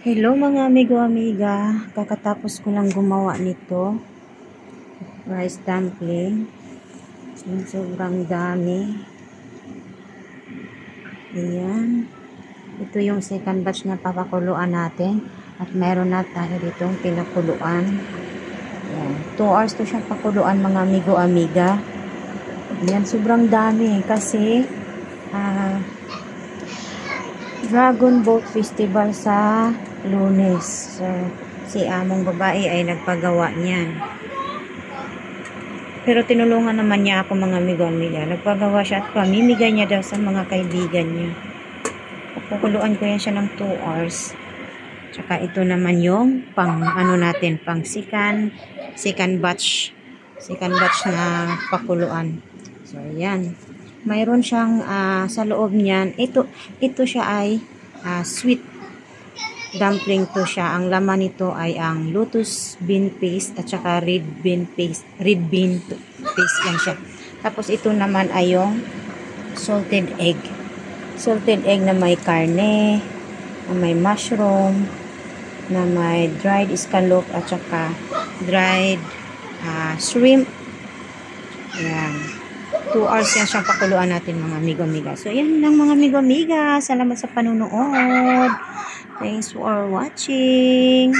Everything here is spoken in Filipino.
Hello mga amigo-amiga, kakatapos ko lang gumawa nito, rice dumpling. Sobrang dami. Ayan. Ito yung second batch na papakuluan natin. At mayroon na tayo ditong pinakuluan. Ayan. 2 hours to siya pakuluan mga amigo-amiga. Ayan, sobrang dami kasi Dragon Boat Festival sa Lunes. So, si among babae ay nagpagawa niyan. Pero tinulungan naman niya ako mga amigo-amiga. Nagpagawa siya at pamimigay niya daw sa mga kaibigan niya. Pupukuluan ko yan siya ng 2 hours. Tsaka ito naman yung pang ano natin, pang second batch. Second batch na pakuluan. So, ayan. Mayroon siyang sa loob niyan. Ito siya ay sweet dumpling to siya. Ang laman nito ay ang lotus bean paste at saka red bean paste yan siya. Tapos ito naman ay yung salted egg. Salted egg na may karne, na may mushroom, na may dried scallop at saka dried shrimp. Ayan. 2 hours yan siyang pakuluan natin mga amigo-amiga. So, yan lang mga amigo-amiga. Salamat sa panunood. Thanks for watching.